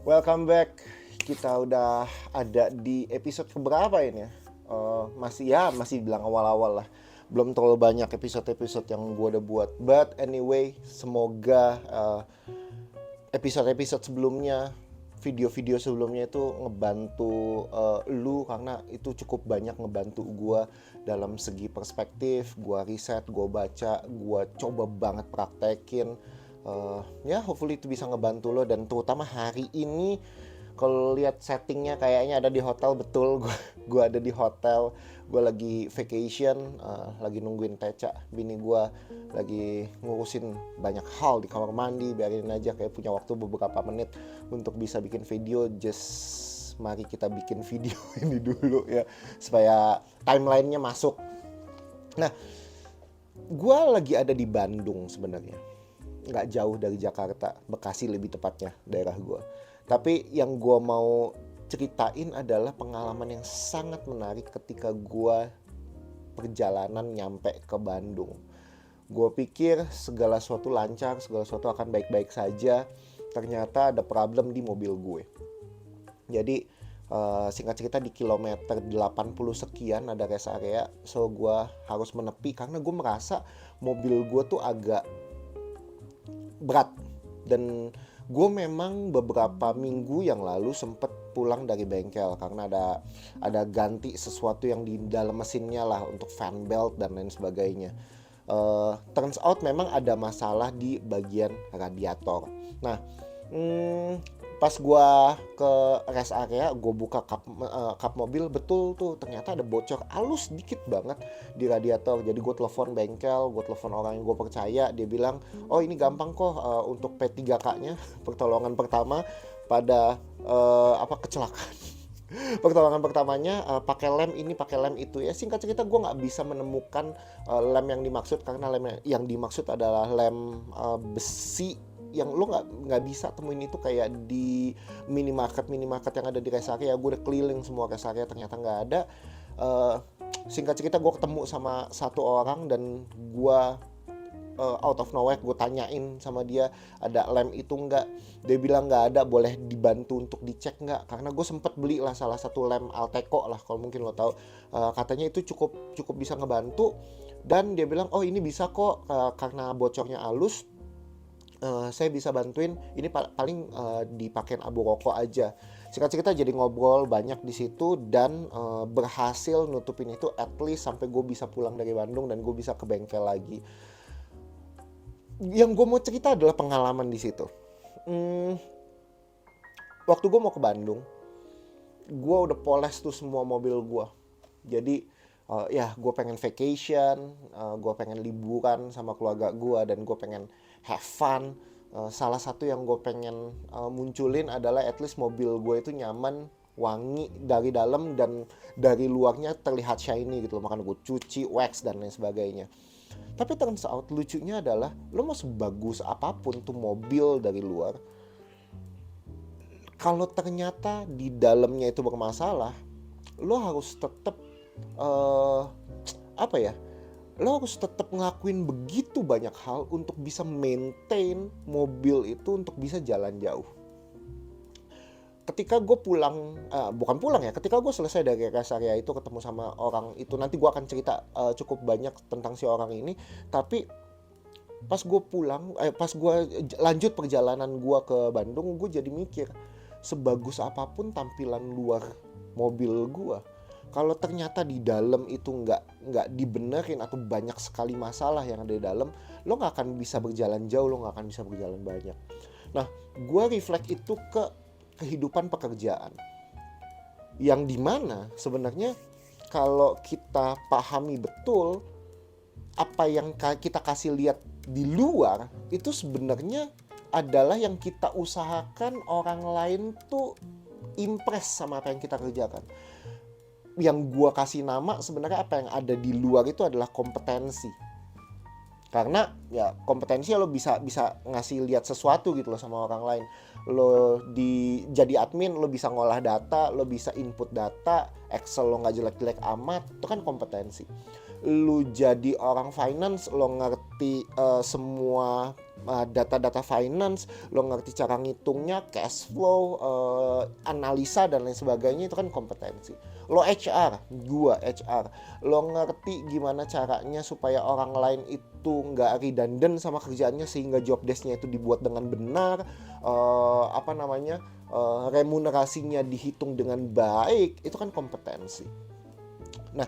Welcome back. Kita udah ada di episode keberapa ini ya? Masih bilang awal-awal lah. Belum terlalu banyak episode-episode yang gue udah buat. But anyway, semoga episode-episode sebelumnya, video-video sebelumnya itu ngebantu lu, karena itu cukup banyak ngebantu gue dalam segi perspektif. Gue riset, gue baca, gue coba banget praktekin. Ya hopefully itu bisa ngebantu lo, dan terutama hari ini kalau lihat settingnya kayaknya ada di hotel. Betul, gue ada di hotel. Gue lagi vacation, lagi nungguin Teca, bini gue lagi ngurusin banyak hal di kamar mandi. Biarin aja, kayak punya waktu beberapa menit untuk bisa bikin video. Just mari kita bikin video ini dulu ya, supaya timelinenya masuk. Nah, gue lagi ada di Bandung sebenarnya, nggak jauh dari Jakarta, Bekasi lebih tepatnya daerah gue. Tapi yang gue mau ceritain adalah pengalaman yang sangat menarik ketika gue perjalanan nyampe ke Bandung. Gue pikir segala sesuatu lancar, segala sesuatu akan baik-baik saja. Ternyata ada problem di mobil gue. Jadi singkat cerita, di kilometer 80 sekian ada rest area. So gue harus menepi karena gue merasa mobil gue tuh agak berat. Dan gue memang beberapa minggu yang lalu sempet pulang dari bengkel karena ada ganti sesuatu yang di dalam mesinnya lah, untuk fan belt dan lain sebagainya. Turns out memang ada masalah di bagian radiator. Nah, pas gue ke rest area, gue buka kap mobil, betul tuh ternyata ada bocor halus dikit banget di radiator. Jadi gue telepon bengkel, gue telepon orang yang gue percaya. Dia bilang, oh ini gampang kok, untuk P3K-nya, pertolongan pertama pada kecelakaan. Pertolongan pertamanya pakai lem ini, pakai lem itu ya. Singkat cerita, gue nggak bisa menemukan lem yang dimaksud, karena lem yang dimaksud adalah lem besi yang lo nggak bisa temuin. Itu kayak di minimarket yang ada di rest area. Gue udah keliling semua rest area, ternyata nggak ada. Singkat cerita, gue ketemu sama satu orang, dan gue out of nowhere gue tanyain sama dia, ada lem itu nggak? Dia bilang nggak ada, boleh dibantu untuk dicek nggak? Karena gue sempet beli lah salah satu lem Alteco lah, kalau mungkin lo tahu. Katanya itu cukup bisa ngebantu. Dan dia bilang, oh ini bisa kok, karena bocornya halus, saya bisa bantuin. Ini paling dipakein abu rokok aja. Singkat cerita, jadi ngobrol banyak di situ, dan berhasil nutupin itu at least sampai gue bisa pulang dari Bandung dan gue bisa ke bengkel lagi. Yang gue mau cerita adalah pengalaman di situ. Waktu gue mau ke Bandung, gue udah poles tuh semua mobil gue. Jadi ya gue pengen vacation, gue pengen liburan sama keluarga gue, dan gue pengen have fun. Salah satu yang gue pengen munculin adalah at least mobil gue itu nyaman, wangi dari dalam, dan dari luarnya terlihat shiny gitu loh. Makanya gue cuci, wax, dan lain sebagainya. Tapi turns out lucunya adalah, lo mau sebagus apapun tuh mobil dari luar, kalau ternyata di dalamnya itu bermasalah, lo harus tetap uh, apa ya? Lo harus tetap ngelakuin begitu banyak hal untuk bisa maintain mobil itu untuk bisa jalan jauh. Ketika gue pulang, bukan pulang ya, ketika gue selesai dari rest area itu, ketemu sama orang itu, nanti gue akan cerita cukup banyak tentang si orang ini. Tapi pas gue pulang, pas gue lanjut perjalanan gue ke Bandung, gue jadi mikir, sebagus apapun tampilan luar mobil gue, kalau ternyata di dalam itu nggak dibenerin, atau banyak sekali masalah yang ada di dalam, lo nggak akan bisa berjalan jauh, lo nggak akan bisa berjalan banyak. Nah, gue reflect itu ke kehidupan pekerjaan, yang dimana sebenarnya kalau kita pahami betul apa yang kita kasih lihat di luar, itu sebenarnya adalah yang kita usahakan orang lain tuh impress sama apa yang kita kerjakan. Yang gua kasih nama sebenarnya, apa yang ada di luar itu adalah kompetensi. Karena ya kompetensi lo bisa bisa ngasih lihat sesuatu gitu loh sama orang lain. Lo jadi admin, lo bisa ngolah data, lo bisa input data, Excel lo nggak jelek-jelek amat, itu kan kompetensi. lu jadi orang finance, lo ngerti semua data-data finance, lo ngerti cara ngitungnya, cash flow, analisa dan lain sebagainya, itu kan kompetensi. Lo HR, gua HR, lo ngerti gimana caranya supaya orang lain itu nggak redundant sama kerjaannya sehingga job desk-nya itu dibuat dengan benar, remunerasinya dihitung dengan baik, itu kan kompetensi. Nah,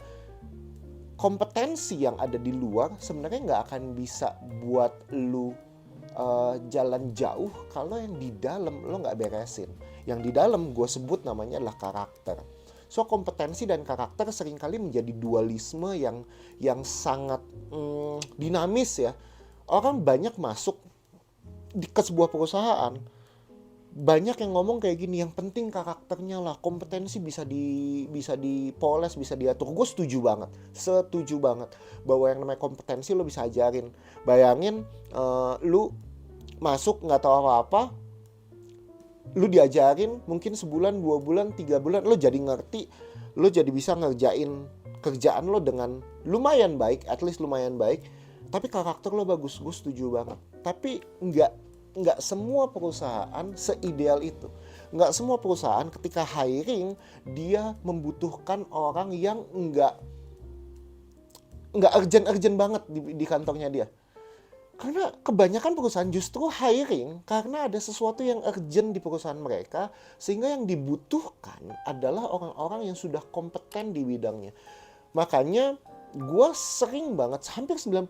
kompetensi yang ada di luar sebenarnya nggak akan bisa buat lu jalan jauh kalau yang di dalam lo nggak beresin. Yang di dalam gue sebut namanya adalah karakter. So kompetensi dan karakter seringkali menjadi dualisme yang sangat dinamis ya. Orang banyak masuk ke sebuah perusahaan, banyak yang ngomong kayak gini, yang penting karakternya lah, kompetensi bisa dipoles, bisa diatur. Gue setuju banget bahwa yang namanya kompetensi lo bisa ajarin. Bayangin lu masuk nggak tahu apa-apa, lu diajarin mungkin sebulan, 2 bulan, 3 bulan, lo jadi ngerti, lo jadi bisa ngerjain kerjaan lo dengan lumayan baik, at least lumayan baik, tapi karakter lo bagus. Gue setuju banget. Tapi nggak semua perusahaan seideal itu. Nggak semua perusahaan ketika hiring dia membutuhkan orang yang nggak urgent banget di kantornya dia. Karena kebanyakan perusahaan justru hiring karena ada sesuatu yang urgent di perusahaan mereka, sehingga yang dibutuhkan adalah orang-orang yang sudah kompeten di bidangnya. Makanya gue sering banget, hampir 90%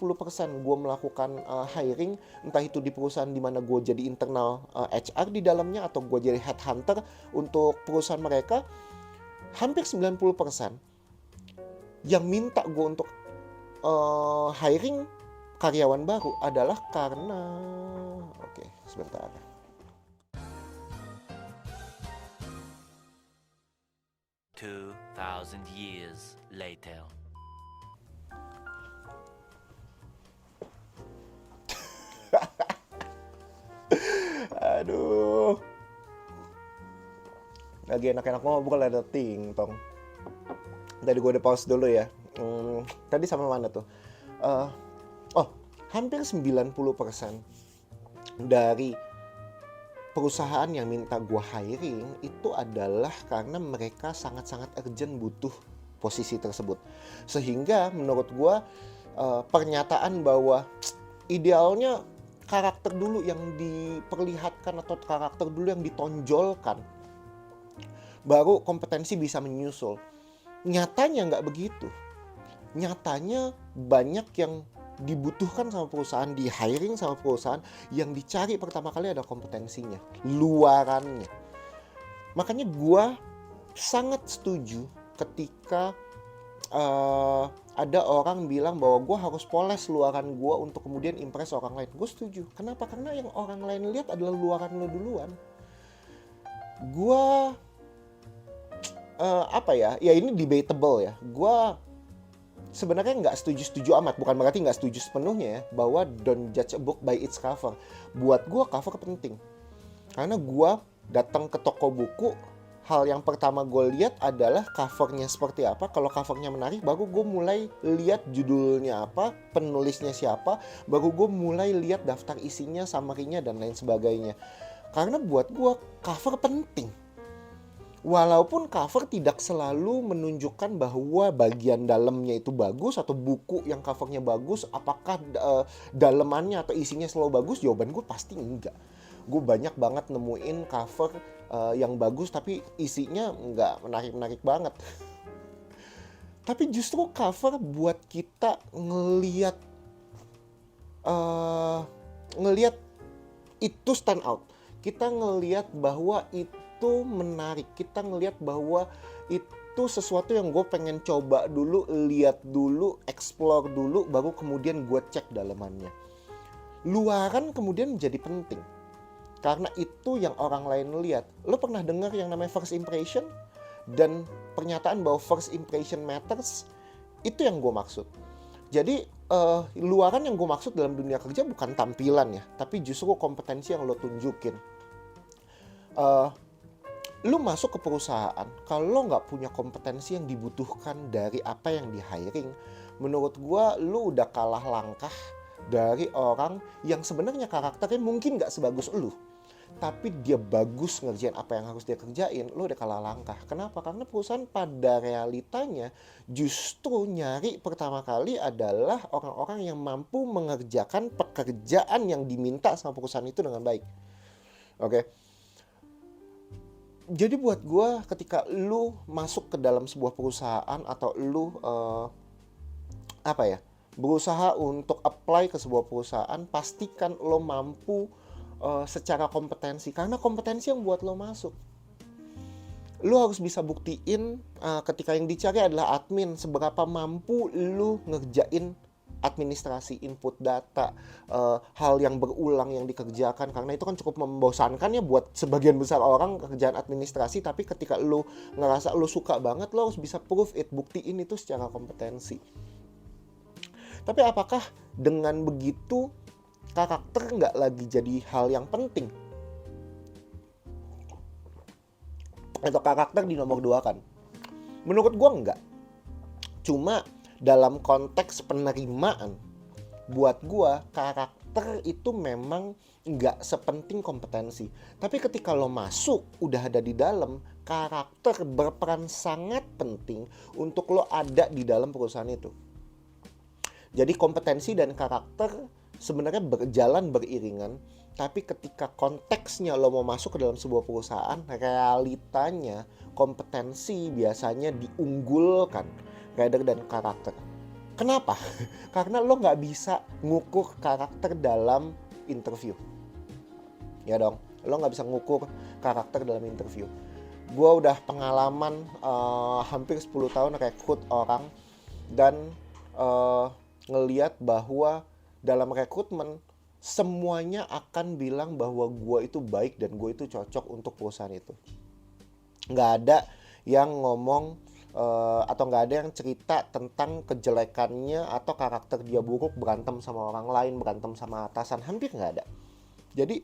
gue melakukan hiring, entah itu di perusahaan di mana gue jadi internal HR di dalamnya atau gue jadi headhunter untuk perusahaan mereka. Hampir 90% yang minta gue untuk hiring karyawan baru adalah karena sebentar. 2000 years later. Aduh, lagi enak-enak ngobrol ada ting tong. Tadi gue udah pause dulu ya. Tadi sama mana tuh? Hampir 90% dari perusahaan yang minta gue hiring itu adalah karena mereka sangat-sangat urgent butuh posisi tersebut. Sehingga menurut gue pernyataan bahwa idealnya karakter dulu yang diperlihatkan atau karakter dulu yang ditonjolkan, baru kompetensi bisa menyusul. Nyatanya nggak begitu. Nyatanya banyak yang dibutuhkan sama perusahaan, di hiring sama perusahaan, yang dicari pertama kali ada kompetensinya, luarannya. Makanya gue sangat setuju ketika ada orang bilang bahwa gue harus poles luaran gue untuk kemudian impress orang lain. Gue setuju. Kenapa? Karena yang orang lain lihat adalah luaran lo duluan. Gue ya ini debatable ya. Gue sebenarnya nggak setuju amat, bukan berarti nggak setuju sepenuhnya ya, bahwa don't judge a book by its cover. Buat gue cover penting, karena gue datang ke toko buku, hal yang pertama gue lihat adalah covernya seperti apa. Kalau covernya menarik, baru gue mulai lihat judulnya apa, penulisnya siapa, baru gue mulai lihat daftar isinya, summary-nya dan lain sebagainya. Karena buat gue cover penting. Walaupun cover tidak selalu menunjukkan bahwa bagian dalamnya itu bagus, atau buku yang covernya bagus, apakah dalemannya atau isinya selalu bagus, jawaban gue pasti enggak. Gue banyak banget nemuin cover yang bagus tapi isinya enggak menarik-menarik banget. Tapi justru cover buat kita ngelihat itu stand out. Kita ngelihat bahwa itu menarik, kita ngelihat bahwa itu sesuatu yang gue pengen coba dulu, lihat dulu, explore dulu, baru kemudian gue cek dalamannya. Luaran kemudian menjadi penting, karena itu yang orang lain lihat. Lo pernah dengar yang namanya first impression? Dan pernyataan bahwa first impression matters, itu yang gue maksud. Jadi luaran yang gue maksud dalam dunia kerja bukan tampilan ya, tapi justru kompetensi yang lo tunjukin. Lu masuk ke perusahaan, kalau lo nggak punya kompetensi yang dibutuhkan dari apa yang di hiring, menurut gua lu udah kalah langkah dari orang yang sebenarnya karakternya mungkin nggak sebagus lu, tapi dia bagus ngerjain apa yang harus dia kerjain. Lu udah kalah langkah. Kenapa? Karena perusahaan pada realitanya justru nyari pertama kali adalah orang-orang yang mampu mengerjakan pekerjaan yang diminta sama perusahaan itu dengan baik. Oke. Jadi buat gua, ketika lu masuk ke dalam sebuah perusahaan atau lu berusaha untuk apply ke sebuah perusahaan, pastikan lo mampu secara kompetensi, karena kompetensi yang buat lo masuk. Lo harus bisa buktiin ketika yang dicari adalah admin, seberapa mampu lo ngerjain administrasi, input data, hal yang berulang yang dikerjakan, karena itu kan cukup membosankan ya buat sebagian besar orang kerjaan administrasi. Tapi ketika lo ngerasa lo suka banget, lo harus bisa prove it, buktiin itu secara kompetensi. Tapi apakah dengan begitu karakter nggak lagi jadi hal yang penting? Atau karakter dinomor dua kan? Menurut gua enggak. Cuma dalam konteks penerimaan, buat gua karakter itu memang nggak sepenting kompetensi. Tapi ketika lo masuk, udah ada di dalam, karakter berperan sangat penting untuk lo ada di dalam perusahaan itu. Jadi kompetensi dan karakter sebenarnya berjalan beriringan, tapi ketika konteksnya lo mau masuk ke dalam sebuah perusahaan, realitanya kompetensi biasanya diunggulkan rather dan karakter. Kenapa? Karena lo nggak bisa ngukur karakter dalam interview. Ya dong, lo nggak bisa ngukur karakter dalam interview. Gue udah pengalaman hampir 10 tahun rekrut orang, dan ngeliat bahwa dalam rekrutmen semuanya akan bilang bahwa gue itu baik dan gue itu cocok untuk perusahaan itu. Nggak ada yang ngomong atau nggak ada yang cerita tentang kejelekannya atau karakter dia buruk, berantem sama orang lain, berantem sama atasan, hampir nggak ada. Jadi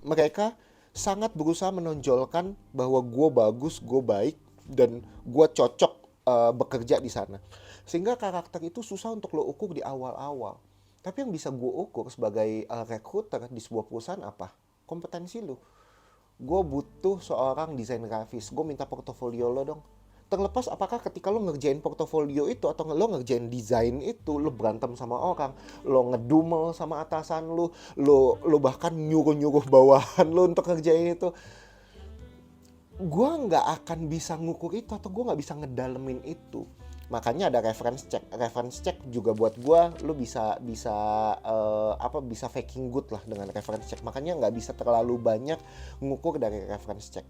mereka sangat berusaha menonjolkan bahwa gue bagus, gue baik, dan gue cocok bekerja di sana. Sehingga karakter itu susah untuk lo ukur di awal-awal. Tapi yang bisa gue ukur sebagai recruiter di sebuah perusahaan apa? Kompetensi lo. Gue butuh seorang desain grafis, gue minta portofolio lo dong. Terlepas apakah ketika lo ngerjain portofolio itu atau lo ngerjain desain itu, lo berantem sama orang, lo ngedumel sama atasan lo bahkan nyuruh-nyuruh bawahan lo untuk ngerjain itu, gue nggak akan bisa ngukur itu atau gue nggak bisa ngedalemin itu. Makanya ada reference check juga buat gue. Lo bisa faking good lah dengan reference check. Makanya nggak bisa terlalu banyak ngukur dari reference check.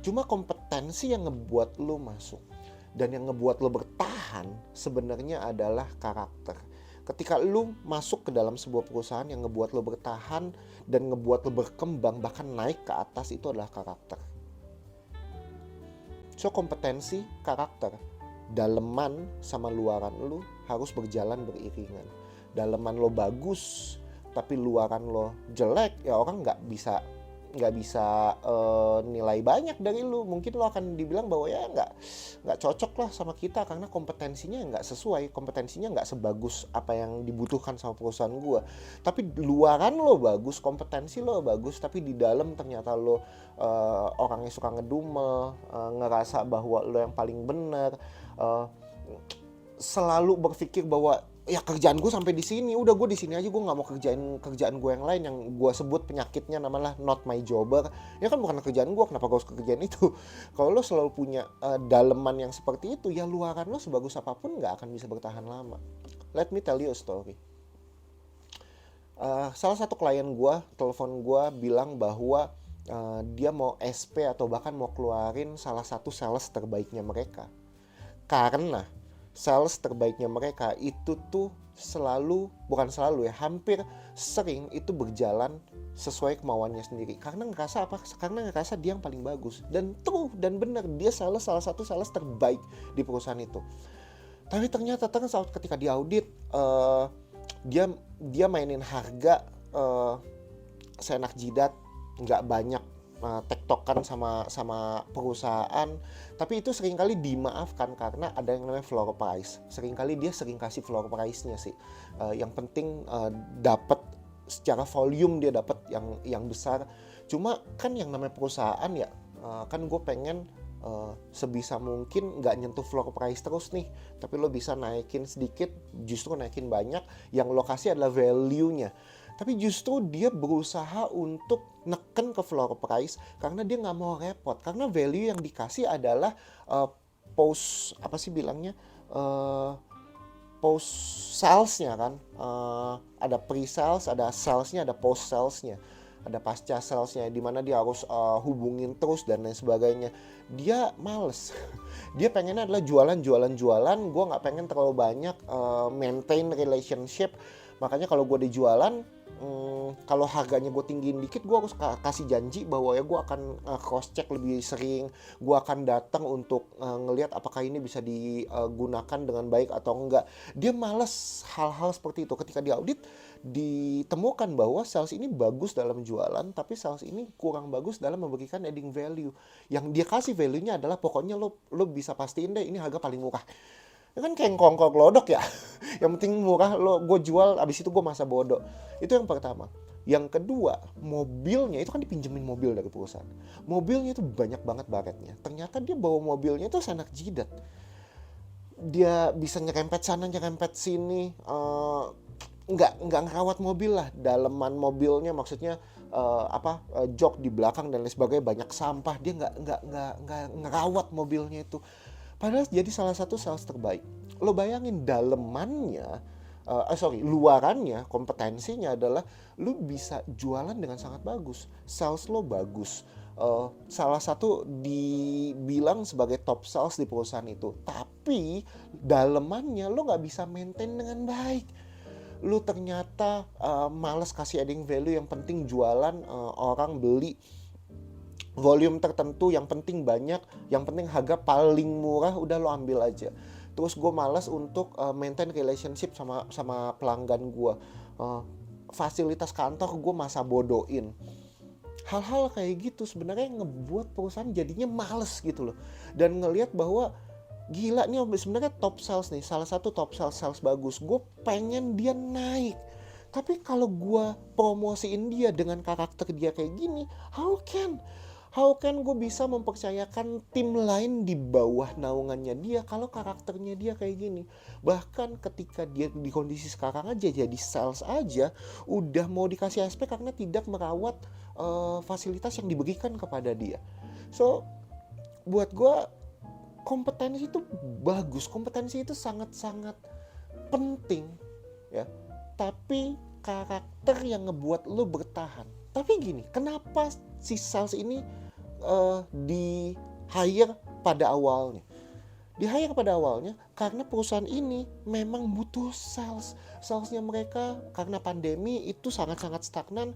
Cuma kompetensi yang ngebuat lo masuk dan yang ngebuat lo bertahan sebenarnya adalah karakter. Ketika lo masuk ke dalam sebuah perusahaan, yang ngebuat lo bertahan dan ngebuat lo berkembang bahkan naik ke atas itu adalah karakter. So kompetensi, karakter, daleman sama luaran lo harus berjalan beriringan. Daleman lo bagus tapi luaran lo jelek, ya orang nggak bisa nilai banyak dari lo. Mungkin lo akan dibilang bahwa ya nggak cocok lah sama kita karena kompetensinya nggak sesuai, kompetensinya nggak sebagus apa yang dibutuhkan sama perusahaan gua. Tapi luaran lo bagus, kompetensi lo bagus, tapi di dalam ternyata lo orangnya suka ngedumel, ngerasa bahwa lo yang paling benar, selalu berpikir bahwa ya kerjaan gue sampai di sini, udah gue di sini aja, gue nggak mau kerjaan gue yang lain, yang gue sebut penyakitnya namanya not my jobber. Ya kan bukan kerjaan gue, kenapa gue harus kerjaan itu? Kalau lo selalu punya daleman yang seperti itu, ya luaran lo sebagus apapun nggak akan bisa bertahan lama. Let me tell you a story. Salah satu klien gue telepon gue bilang bahwa dia mau SP atau bahkan mau keluarin salah satu sales terbaiknya mereka. Karena sales terbaiknya mereka itu tuh hampir sering itu berjalan sesuai kemauannya sendiri. Karena ngerasa apa? Karena ngerasa dia yang paling bagus. Dan benar, dia salah satu sales terbaik di perusahaan itu. Tapi ternyata saat ketika diaudit, dia mainin harga seenak jidat, nggak banyak tektokan sama perusahaan, tapi itu seringkali dimaafkan karena ada yang namanya floor price. Seringkali dia sering kasih floor price-nya sih. Yang penting dapat secara volume, dia dapat yang besar. Cuma kan yang namanya perusahaan ya, kan gue pengen sebisa mungkin nggak nyentuh floor price terus nih, tapi lo bisa naikin sedikit, justru naikin banyak. Yang lo kasih adalah value-nya, tapi justru dia berusaha untuk neken ke floor price karena dia nggak mau repot, karena value yang dikasih adalah post apa sih bilangnya, post salesnya kan. Ada pre-sales, ada salesnya, ada post salesnya, ada pasca salesnya, dimana dia harus hubungin terus dan lain sebagainya. Dia males. Dia pengennya adalah jualan. Gue nggak pengen terlalu banyak maintain relationship. Makanya kalau gue dijualan, kalau harganya gue tinggiin dikit, gue harus kasih janji bahwa ya gue akan cross check lebih sering, gue akan datang untuk ngelihat apakah ini bisa digunakan dengan baik atau enggak. Dia males hal-hal seperti itu. Ketika diaudit, ditemukan bahwa sales ini bagus dalam jualan, tapi sales ini kurang bagus dalam memberikan adding value. Yang dia kasih value-nya adalah pokoknya lo bisa pastiin deh ini harga paling murah. Itu kan kayak kongkol glodok ya. Yang penting murah, gue jual, abis itu gue masa bodoh. Itu yang pertama. Yang kedua, mobilnya itu kan dipinjemin mobil dari perusahaan. Mobilnya itu banyak banget baretnya. Ternyata dia bawa mobilnya itu senak jidat. Dia bisa nyerempet sana, nyerempet sini. Nggak ngerawat mobil lah. Daleman mobilnya maksudnya jok di belakang dan lain sebagainya, banyak sampah. Dia nggak ngerawat mobilnya itu. Padahal jadi salah satu sales terbaik. Lo bayangin dalemannya, luarannya, kompetensinya adalah lo bisa jualan dengan sangat bagus. Sales lo bagus. Salah satu dibilang sebagai top sales di perusahaan itu. Tapi dalemannya lo nggak bisa maintain dengan baik. Lo ternyata males kasih adding value, yang penting jualan, orang beli volume tertentu, yang penting banyak, yang penting harga paling murah, udah lo ambil aja. Terus gue malas untuk maintain relationship sama pelanggan gue. Fasilitas kantor gue masa bodohin. Hal-hal kayak gitu sebenarnya ngebuat perusahaan jadinya males gitu loh. Dan ngelihat bahwa gila nih sebenarnya top sales nih, salah satu top sales bagus. Gue pengen dia naik. Tapi kalau gue promosiin dia dengan karakter dia kayak gini, how can gue bisa mempercayakan tim lain di bawah naungannya dia kalau karakternya dia kayak gini? Bahkan ketika dia di kondisi sekarang aja jadi sales aja udah mau dikasih SP karena tidak merawat fasilitas yang diberikan kepada dia. So buat gue kompetensi itu bagus, kompetensi itu sangat-sangat penting ya. Tapi karakter yang ngebuat lo bertahan. Tapi gini, kenapa si sales ini di hire pada awalnya? Di hire pada awalnya karena perusahaan ini memang butuh sales. Salesnya mereka karena pandemi itu sangat-sangat stagnan.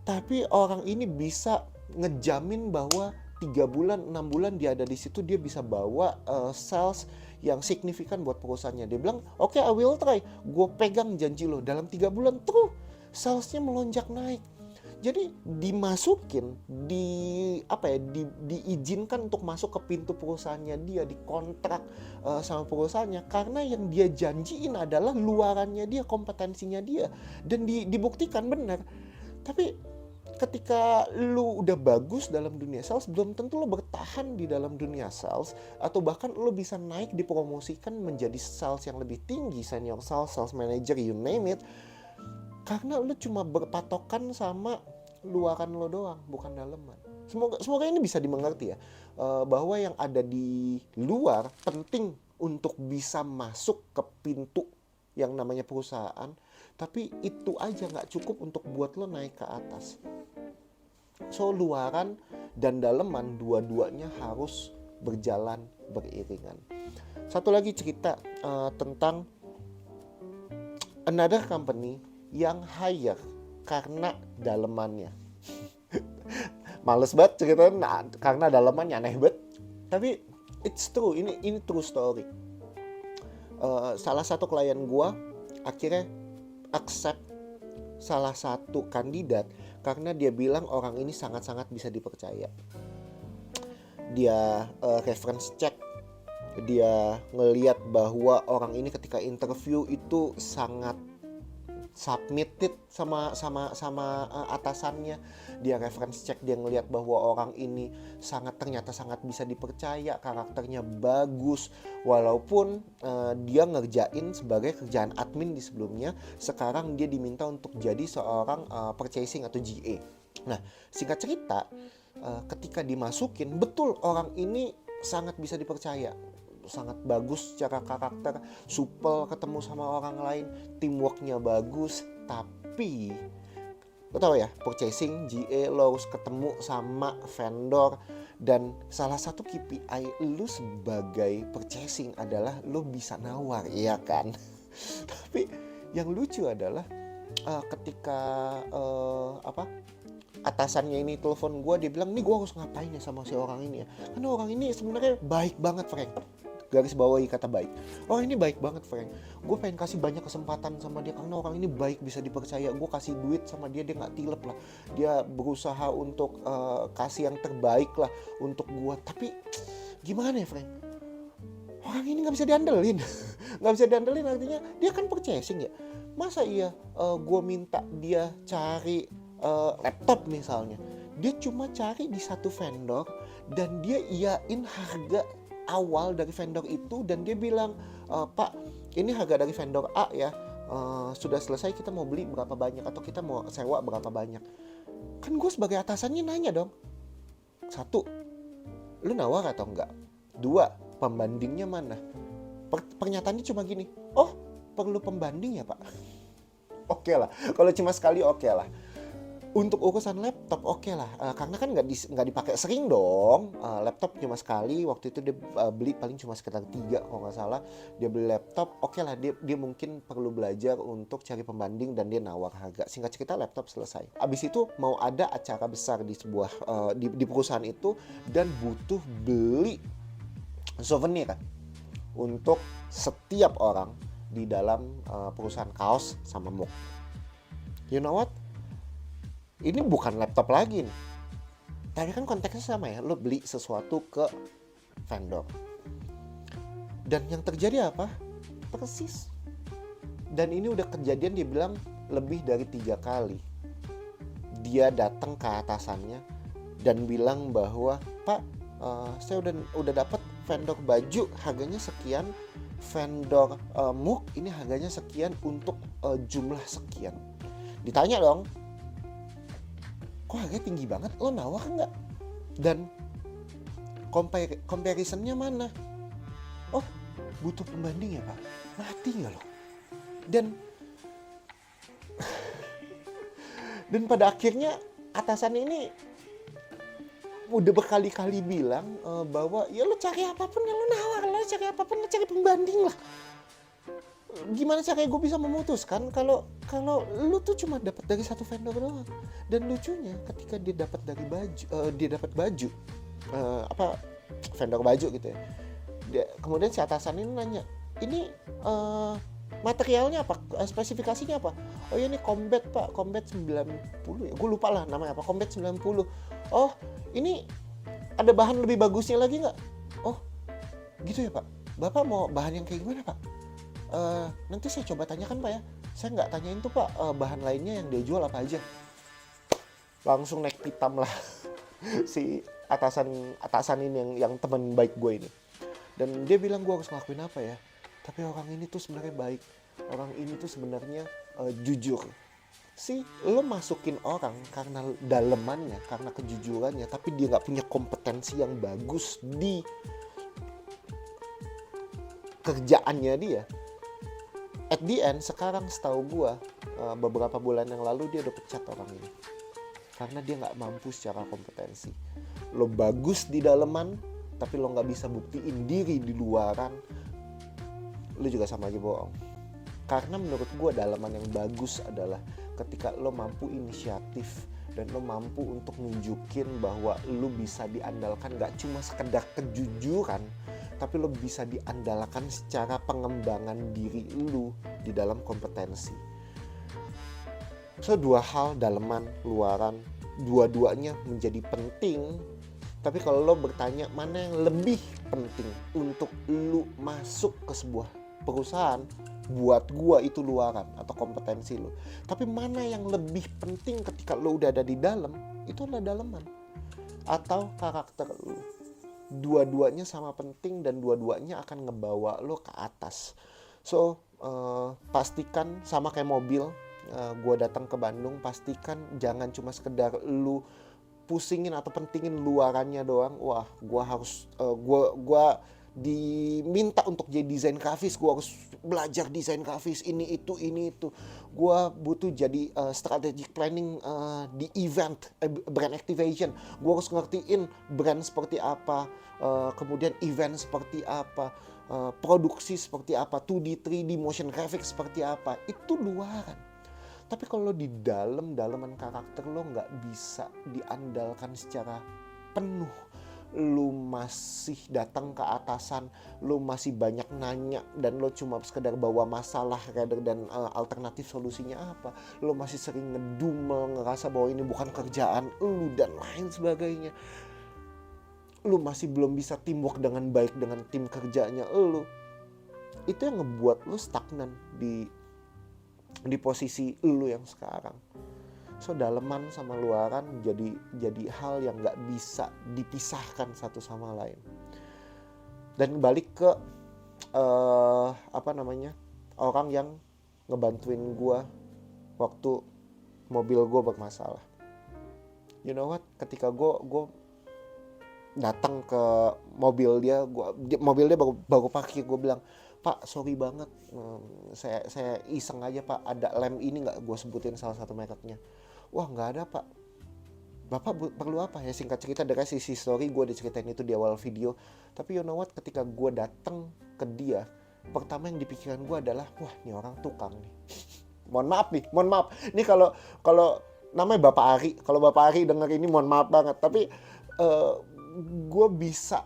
Tapi orang ini bisa ngejamin bahwa 3 bulan, 6 bulan dia ada di situ, dia bisa bawa sales yang signifikan buat perusahaannya. Dia bilang, oke, I will try. Gue pegang janji lo, dalam 3 bulan tuh salesnya melonjak naik. Jadi dimasukin, diizinkan untuk masuk ke pintu perusahaannya dia, dikontrak sama perusahaannya karena yang dia janjiin adalah luarannya dia, kompetensinya dia, dan dibuktikan benar. Tapi ketika lu udah bagus dalam dunia sales, belum tentu lu bertahan di dalam dunia sales, atau bahkan lu bisa naik dipromosikan menjadi sales yang lebih tinggi, senior sales, sales manager, you name it. Karena lu cuma berpatokan sama luaran lo doang, bukan daleman. Semoga ini bisa dimengerti ya, bahwa yang ada di luar penting untuk bisa masuk ke pintu yang namanya perusahaan, tapi itu aja nggak cukup untuk buat lo naik ke atas. So luaran dan daleman dua-duanya harus berjalan beriringan. Satu lagi cerita tentang another company yang hire karena dalemannya. Males banget ceritanya karena dalemannya, aneh banget. Tapi it's true, ini true story. Salah satu klien gua akhirnya accept salah satu kandidat karena dia bilang orang ini sangat-sangat bisa dipercaya. Dia reference check, dia ngeliat bahwa orang ini ketika interview itu sangat submitted sama atasannya. Dia reference check, dia ngelihat bahwa orang ini ternyata sangat bisa dipercaya, karakternya bagus, walaupun dia ngerjain sebagai kerjaan admin di sebelumnya. Sekarang dia diminta untuk jadi seorang purchasing atau GA. Nah, singkat cerita, ketika dimasukin, betul orang ini sangat bisa dipercaya, sangat bagus secara karakter, supel ketemu sama orang lain, teamworknya bagus. Tapi lo tau ya, purchasing, GA, lo harus ketemu sama vendor, dan salah satu KPI lu sebagai purchasing adalah lo bisa nawar, ya kan? Tapi yang lucu adalah ketika atasannya ini telepon gue, dia bilang, nih gue harus ngapain ya sama si orang ini ya, karena orang ini sebenarnya baik banget, Frank. Garis bawahi kata baik. Orang ini baik banget, Frank. Gue pengen kasih banyak kesempatan sama dia karena orang ini baik, bisa dipercaya. Gue kasih duit sama dia, dia gak tilep lah. Dia berusaha untuk kasih yang terbaik lah untuk gue. Tapi gimana ya, Frank? Orang ini gak bisa diandelin. Gak bisa diandelin artinya dia kan purchasing ya. Masa iya gue minta dia cari laptop misalnya, dia cuma cari di satu vendor dan dia iyain harga awal dari vendor itu, dan dia bilang, Pak, ini harga dari vendor A ya, sudah selesai, kita mau beli berapa banyak atau kita mau sewa berapa banyak. Kan gue sebagai atasannya nanya dong, satu, lu nawar atau enggak? Dua, pembandingnya mana? Pernyataannya cuma gini, oh perlu pembanding ya Pak? Oke lah, kalau cuma sekali oke lah. Untuk urusan laptop oke lah, karena kan nggak dipakai sering dong. Laptop cuma sekali, waktu itu dia beli paling cuma sekitar 3 kalau nggak salah. Dia beli laptop, oke lah, dia mungkin perlu belajar untuk cari pembanding dan dia nawar harga. Singkat cerita laptop selesai. Abis itu mau ada acara besar di sebuah di perusahaan itu, dan butuh beli souvenir kan untuk setiap orang di dalam perusahaan kaos sama mug. You know what? Ini bukan laptop lagi nih. Tapi kan konteksnya sama ya, lo beli sesuatu ke vendor. Dan yang terjadi apa? Persis. Dan ini udah kejadian, dia bilang lebih dari 3 kali. Dia datang ke atasannya dan bilang bahwa, Pak, saya udah dapat vendor baju harganya sekian, vendor mug ini harganya sekian untuk jumlah sekian. Ditanya dong, kok harganya tinggi banget, lo nawar nggak? Dan comparisonnya mana? Oh, butuh pembanding ya Pak? Mati nggak lo? Dan pada akhirnya atasan ini udah berkali-kali bilang bahwa ya lo cari apapun ya lo nawar, lo cari apapun lo cari pembanding lah. Gimana caranya gue bisa memutuskan kalau lu tuh cuma dapat dari satu vendor doang. Dan lucunya ketika dia dapat dari baju, vendor baju gitu ya, kemudian si atasan ini nanya, ini materialnya apa, spesifikasinya apa? Oh ya, ini combat Pak, combat 90 ya, gue lupa lah namanya apa, combat 90. Oh, ini ada bahan lebih bagusnya lagi nggak? Oh gitu ya Pak, Bapak mau bahan yang kayak gimana Pak? Nanti saya coba tanyakan Pak ya. Saya nggak tanyain tuh Pak bahan lainnya yang dia jual apa aja. Langsung naik pitam lah si atasan ini yang teman baik gue ini. Dan dia bilang, gue harus ngelakuin apa ya? Tapi orang ini tuh sebenarnya baik. Orang ini tuh sebenarnya jujur. Lo masukin orang karena dalemannya, karena kejujurannya, tapi dia nggak punya kompetensi yang bagus di kerjaannya dia. At the end, sekarang setahu gue, beberapa bulan yang lalu dia udah pecat orang ini. Karena dia gak mampu secara kompetensi. Lo bagus di daleman, tapi lo gak bisa buktiin diri di luaran, lo juga sama aja bohong. Karena menurut gue daleman yang bagus adalah ketika lo mampu inisiatif, dan lo mampu untuk nunjukin bahwa lo bisa diandalkan, gak cuma sekedar kejujuran, tapi lo bisa diandalkan secara pengembangan diri lo di dalam kompetensi. So dua hal, daleman, luaran, dua-duanya menjadi penting. Tapi kalau lo bertanya mana yang lebih penting untuk lo masuk ke sebuah perusahaan, buat gua itu luaran atau kompetensi lo. Tapi mana yang lebih penting ketika lo udah ada di dalam, itu adalah daleman atau karakter lo. Dua-duanya sama penting dan dua-duanya akan ngebawa lo ke atas. So pastikan sama kayak mobil, gue datang ke Bandung, pastikan jangan cuma sekedar lu pusingin atau pentingin luarannya doang. Wah, gue harus gua diminta untuk jadi desain grafis, gue harus belajar desain grafis ini itu. Gue butuh jadi strategic planning di event, brand activation. Gue harus ngertiin brand seperti apa, kemudian event seperti apa, produksi seperti apa, 2D 3D motion graphics seperti apa. Itu luaran. Tapi kalau di daleman karakter lo nggak bisa diandalkan secara penuh. Lu masih datang ke atasan, lu masih banyak nanya, dan lu cuma sekedar bawa masalah rather dan alternatif solusinya apa. Lu masih sering ngedumel, ngerasa bahwa ini bukan kerjaan lu dan lain sebagainya. Lu masih belum bisa teamwork dengan baik dengan tim kerjanya lu. Itu yang ngebuat lu stagnan di posisi lu yang sekarang. So daleman sama luaran jadi hal yang nggak bisa dipisahkan satu sama lain. Dan balik ke orang yang ngebantuin gue waktu mobil gue bermasalah. You know what? Ketika gue datang ke mobil dia baru parkir, gue bilang, "Pak, sorry banget, saya iseng aja Pak, ada lem ini nggak?" Gue sebutin salah satu mereknya. "Wah, nggak ada Pak." "Bapak perlu apa?" Ya singkat cerita dari sisi story gue diceritain itu di awal video. Tapi you know what, ketika gue datang ke dia, pertama yang di pikiran gue adalah, wah ini orang tukang nih. mohon maaf. Ini kalau namanya Bapak Ari, kalau Bapak Ari denger ini mohon maaf banget. Tapi gue bisa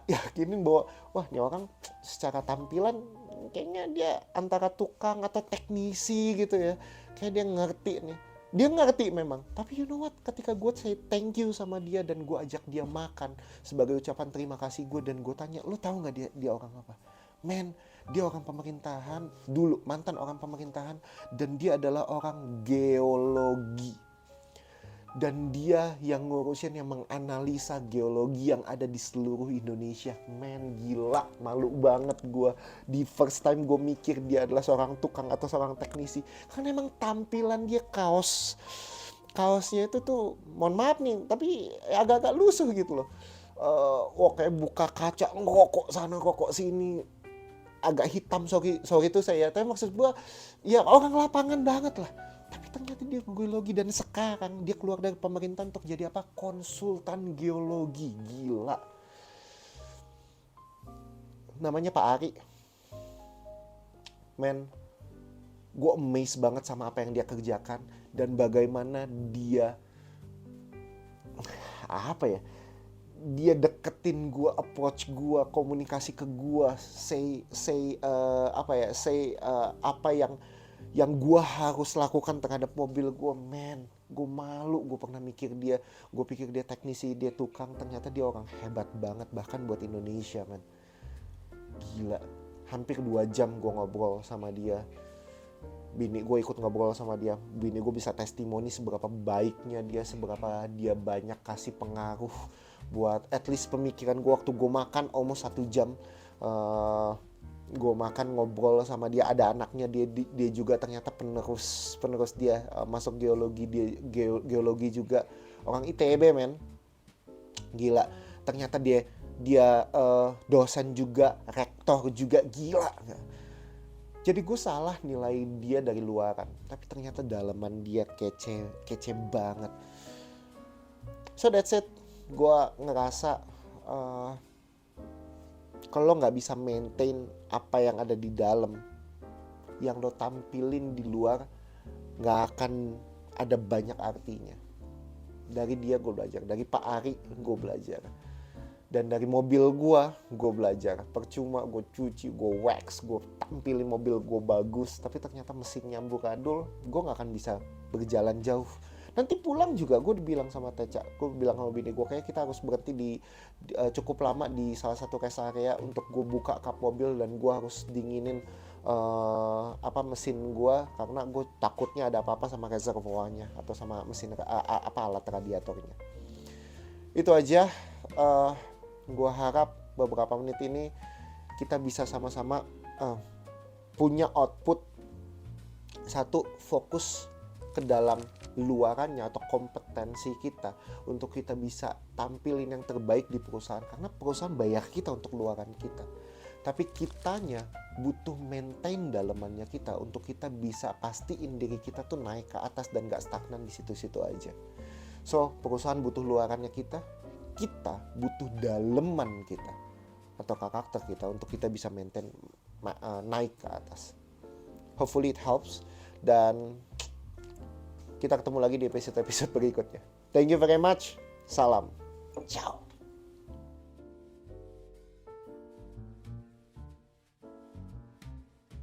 yakinin bahwa wah ini orang secara tampilan kayaknya dia antara tukang atau teknisi gitu ya. Kayak dia ngerti nih. Dia ngerti memang. Tapi you know what, ketika gue say thank you sama dia dan gue ajak dia makan sebagai ucapan terima kasih gue, dan gue tanya, "Lu tahu nggak dia orang apa?" Men, dia orang pemerintahan dulu, mantan orang pemerintahan, dan dia adalah orang geologi. Dan dia yang ngurusin, yang menganalisa geologi yang ada di seluruh Indonesia. Men, gila, malu banget gue. Di first time gue mikir dia adalah seorang tukang atau seorang teknisi. Karena emang tampilan dia kaosnya itu tuh, mohon maaf nih, tapi agak-agak lusuh gitu loh. Kayak buka kaca, ngerokok sana, ngerokok sini. Agak hitam, sorry itu saya. Tapi maksud gue, ya orang lapangan banget lah. Tapi ternyata dia geologi, dan sekarang dia keluar dari pemerintahan untuk jadi apa? Konsultan geologi. Gila. Namanya Pak Ari. Men, gue amazed banget sama apa yang dia kerjakan dan bagaimana dia dia deketin gue, approach gue, komunikasi ke gue, apa yang gue harus lakukan terhadap mobil gue. Men, gue malu, gue pernah mikir gue pikir dia teknisi, dia tukang, ternyata dia orang hebat banget, bahkan buat Indonesia, men. Gila, hampir 2 jam gue ngobrol sama dia. Bini gue ikut ngobrol sama dia. Bini gue bisa testimoni seberapa baiknya dia, seberapa dia banyak kasih pengaruh buat at least pemikiran gue. Waktu gue makan almost 1 jam, gue makan ngobrol sama dia. Ada anaknya, dia juga ternyata penerus dia masuk geologi. Dia geologi juga, orang ITB, men. Gila, ternyata dia dosen juga, rektor juga. Gila. Jadi gue salah nilai dia dari luaran, tapi ternyata daleman dia kece banget. So that's it. Gue ngerasa kalau lo nggak bisa maintain apa yang ada di dalam, yang lo tampilin di luar nggak akan ada banyak artinya. Dari dia gue belajar, dari Pak Ari gue belajar. Dan dari mobil gue belajar. Percuma gue cuci, gue wax, gue tampilin mobil gue bagus, tapi ternyata mesinnya amburadul, gue gak akan bisa berjalan jauh. Nanti pulang juga gue bilang sama Teca, gue bilang sama bini gue, kayak kita harus berhenti cukup lama di salah satu rest area untuk gue buka kap mobil, dan gue harus dinginin mesin gue, karena gue takutnya ada apa-apa sama reservoirnya atau sama mesin alat radiatornya. Itu aja. Gue harap beberapa menit ini kita bisa sama-sama punya output. Satu, fokus ke dalam luarannya atau kompetensi kita untuk kita bisa tampilin yang terbaik di perusahaan, karena perusahaan bayar kita untuk luaran kita, tapi kitanya butuh maintain dalemannya kita untuk kita bisa pastiin diri kita tuh naik ke atas dan gak stagnan di situ-situ aja. So, perusahaan butuh luarannya kita butuh daleman kita atau karakter kita untuk kita bisa maintain naik ke atas. Hopefully it helps, dan kita ketemu lagi di episode berikutnya. Thank you very much. Salam. Ciao.